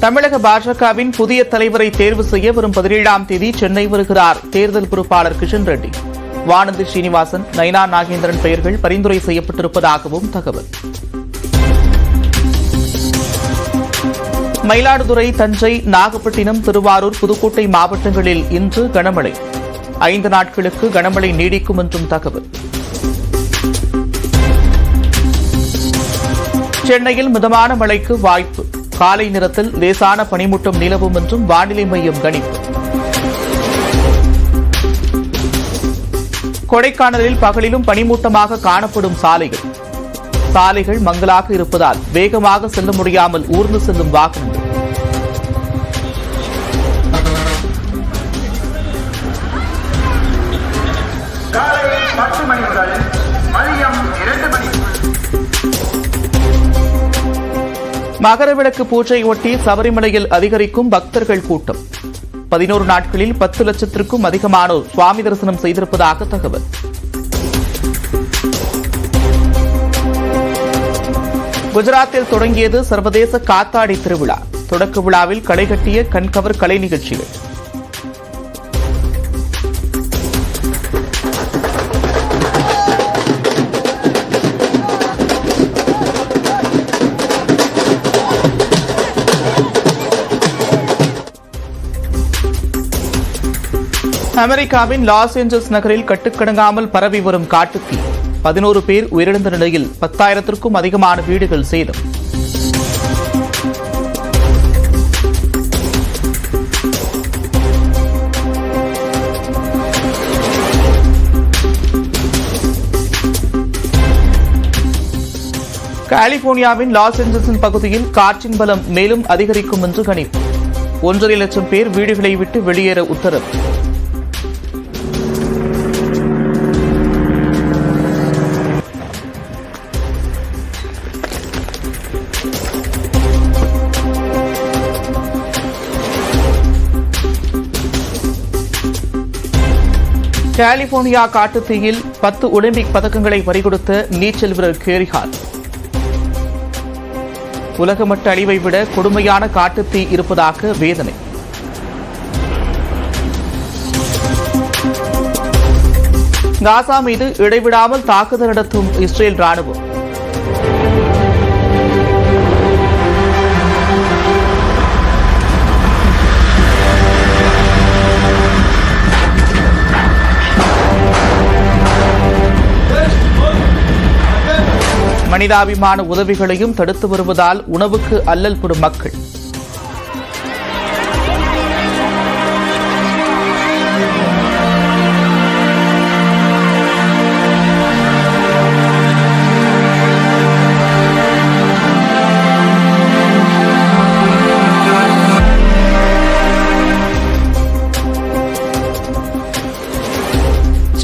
தமிழக பாஜகவின் புதிய தலைவரை தேர்வு செய்ய வரும் 17ஆம் தேதி சென்னை வருகிறார் தேர்தல் பொறுப்பாளர் கிஷன் ரெட்டி. வானதி ஸ்ரீனிவாசன், நயனா நாகேந்திரன் பெயர்கள் பரிந்துரை செய்யப்பட்டிருப்பதாகவும் தகவல். மயிலாடுதுறை, தஞ்சை, நாகப்பட்டினம், திருவாரூர், புதுக்கோட்டை மாவட்டங்களில் இன்று கனமழை. 5 நாட்களுக்கு கனமழை நீடிக்கும் என்றும் தகவல். சென்னையில் மிதமான மழைக்கு வாய்ப்பு. காலை நேரத்தில் லேசான பனிமூட்டம் நிலவும் என்றும் வானிலை மையம் கணிப்பு. கொடைக்கானலில் பகலிலும் பனிமூட்டமாக காணப்படும் சாலைகள் மங்கலாக இருப்பதால் வேகமாக செல்ல முடியாமல் ஊர்ந்து செல்லும் வாகனங்கள். காலை 10 மணி முதல் மதியம் 2 மணி. மகரவிளக்கு பூஜையொட்டி சபரிமலையில் அதிகரிக்கும் பக்தர்கள் கூட்டம். 11 நாட்களில் 10 லட்சத்திற்கும் அதிகமானோர் சுவாமி தரிசனம் செய்திருப்பதாக தகவல். குஜராத்தில் தொடங்கியது சர்வதேச காத்தாடி திருவிழா. தொடக்க விழாவில் களைகட்டிய கண்கவர் கலை நிகழ்ச்சிகள். அமெரிக்காவின் லாஸ் ஏஞ்சல்ஸ் நகரில் கட்டுக்கடங்காமல் பரவி வரும் காட்டுத்தீ. 11 பேர் உயிரிழந்த நிலையில் 10,000த்திற்கும் அதிகமான வீடுகள் சேதம். கலிபோர்னியாவின் லாஸ் ஏஞ்சல்ஸ் பகுதியில் காற்றின் பலம் மேலும் அதிகரிக்கும் என்று கணிப்பு. 1.5 லட்சம் பேர் வீடுகளை விட்டு வெளியேற உத்தரவு. கலிபோர்னியா காட்டுத்தீயில் 10 ஒலிம்பிக் பதக்கங்களை பறிகொடுத்த நீச்சல் வீரர் கேரி ஹார்ட். உலகமட்ட அழிவை விட கொடுமையான காட்டுத்தீ இருப்பதாக வேதனை. காசா மீது இடைவிடாமல் தாக்குதல் நடத்தும் இஸ்ரேல் ராணுவம். மனிதாபிமான உதவிகளையும் தடுத்து வருவதால் உணவுக்கு அல்லல் படும் மக்கள்.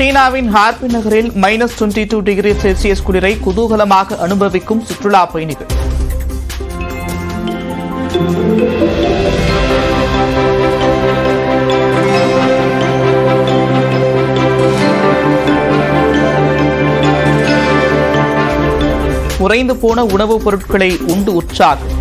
சீனாவின் ஹார்பின் நகரில் -22 டிகிரி செல்சியஸ் குளிரை குதூகலமாக அனுபவிக்கும் சுற்றுலா பயணிகள். உறைந்து போன உணவுப் பொருட்களை உண்டு உற்சாகம்.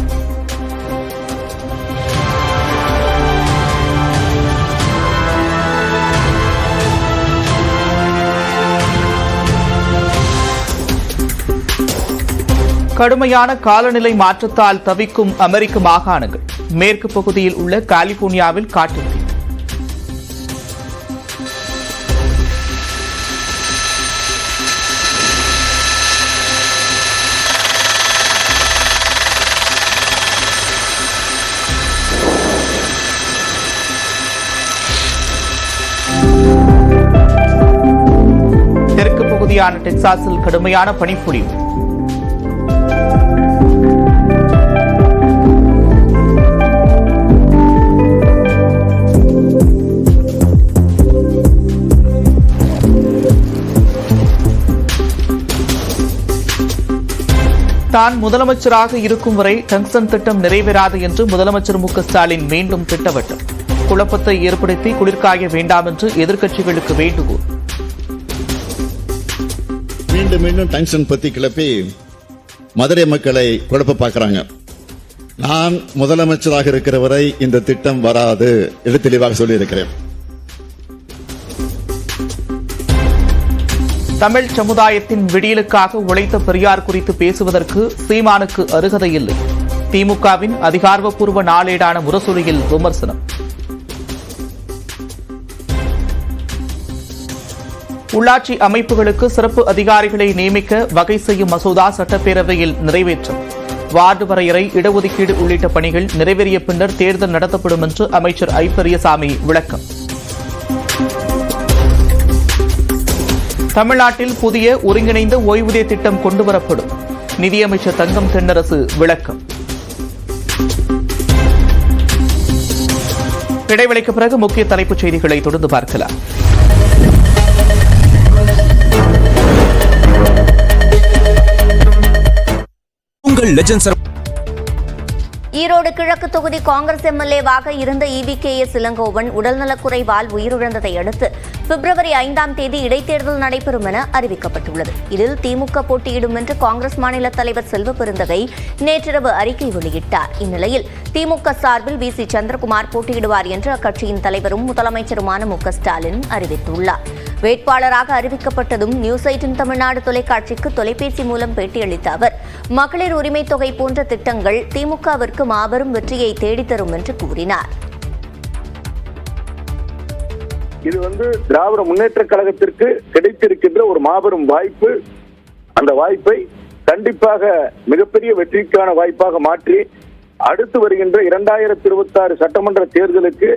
கடுமையான காலநிலை மாற்றத்தால் தவிக்கும் அமெரிக்க மாகாணங்கள். மேற்கு பகுதியில் உள்ள கலிபோர்னியாவில் காட்டுத்தீ. தெற்கு பகுதியான டெக்சாஸில் கடுமையான பனிப்பொழிவு. தான் முதலமைச்சராக இருக்கும் வரை டங்ஸ்டன் திட்டம் நிறைவேறாது என்று முதலமைச்சர் மு.க. ஸ்டாலின் மீண்டும் திட்டவட்டம். குழப்பத்தை ஏற்படுத்தி குளிர்காய வேண்டாம் என்று எதிர்க்கட்சிகளுக்கு வேண்டுகோள். மீண்டும் டங்ஸ்டன் பத்தி கிளப்பி மதுரை மக்களை குழப்ப பார்க்கறாங்க. நான் முதலமைச்சராக இருக்கிற வரை இந்த திட்டம் வராது என்று தெளிவாக சொல்லியிருக்கிறேன். தமிழ் சமுதாயத்தின் விடியலுக்காக உழைத்த பெரியார் குறித்து பேசுவதற்கு சீமானுக்கு அருகதை இல்லை. திமுகவின் அதிகாரப்பூர்வ நாளேடான முரசொலியில் விமர்சனம். உள்ளாட்சி அமைப்புகளுக்கு சிறப்பு அதிகாரிகளை நியமிக்க வகை செய்யும் மசோதா சட்டப்பேரவையில் நிறைவேற்றம். வார்டு வரையறை, இடஒதுக்கீடு உள்ளிட்ட பணிகள் நிறைவேறிய பின்னர் தேர்தல் நடத்தப்படும் என்று அமைச்சர் ஐ. பெரியசாமி விளக்கம். தமிழ்நாட்டில் புதிய ஒருங்கிணைந்த ஓய்வூதிய திட்டம் கொண்டுவரப்படும். நிதியமைச்சர் தங்கம் தென்னரசு விளக்கம். இடைவெளிக்கு பிறகு முக்கிய தலைப்புச் செய்திகளை தொடர்ந்து பார்க்கலாம். உங்கள் லெஜெண்ட்ஸ். ஈரோடு கிழக்கு தொகுதி காங்கிரஸ் எம்எல்ஏவாக இருந்த EBKS இளங்கோவன் உடல்நலக்குறைவால் உயிரிழந்ததை அடுத்து பிப்ரவரி 5ஆம் தேதி இடைத்தேர்தல் நடைபெறும் என அறிவிக்கப்பட்டுள்ளது. இதில் திமுக போட்டியிடும் என்று காங்கிரஸ் மாநில தலைவர் செல்வ பெருந்தகை நேற்றிரவு அறிக்கை வெளியிட்டார். இந்நிலையில் திமுக சார்பில் VC சந்திரகுமார் போட்டியிடுவார் என்று அக்கட்சியின் தலைவரும் முதலமைச்சருமான MK ஸ்டாலின் அறிவித்துள்ளார். வேட்பாளராக அறிவிக்கப்பட்டதும் நியூஸ் 18 தமிழ்நாடு தொலைக்காட்சிக்கு தொலைபேசி மூலம் பேட்டியளித்த அவர், மகளிர் உரிமை தொகை போன்ற திட்டங்கள் திமுகவிற்கு மாபெரும் வெற்றியை தேடித்தரும் என்று கூறினார். இது திராவிட முன்னேற்ற கழகத்திற்கு கிடைத்திருக்கின்ற ஒரு மாபெரும் வாய்ப்பு. அந்த வாய்ப்பை கண்டிப்பாக மிகப்பெரிய வெற்றிக்கான வாய்ப்பாக மாற்றி அடுத்து வருகின்ற 2026 சட்டமன்ற தேர்தலுக்கு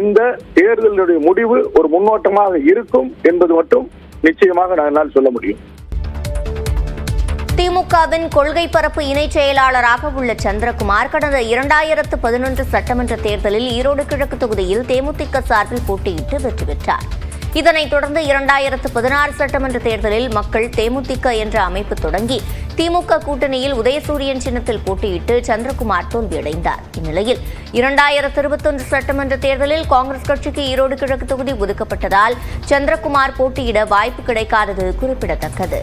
இந்த தேர்தலுடைய முடிவு ஒரு முன்னோட்டமாக இருக்கும் என்பது மட்டும் நிச்சயமாக என்னால் சொல்ல முடியும். திமுகவின் கொள்கை பரப்பு இணைச் செயலாளராக உள்ள சந்திரகுமார் கடந்த 2011 சட்டமன்ற தேர்தலில் ஈரோடு கிழக்கு தொகுதியில் தேமுதிக சார்பில் போட்டியிட்டு வெற்றி பெற்றார். இதனைத் தொடர்ந்து 2016 சட்டமன்ற தேர்தலில் மக்கள் தேமுதிக என்ற அமைப்பு தொடங்கி திமுக கூட்டணியில் உதயசூரியன் சின்னத்தில் போட்டியிட்டு சந்திரகுமார் தோல்வியடைந்தார். இந்நிலையில் 2021 சட்டமன்ற தேர்தலில் காங்கிரஸ் கட்சிக்கு ஈரோடு கிழக்கு தொகுதி ஒதுக்கப்பட்டதால் சந்திரகுமார் போட்டியிட வாய்ப்பு கிடைக்காதது குறிப்பிடத்தக்கது.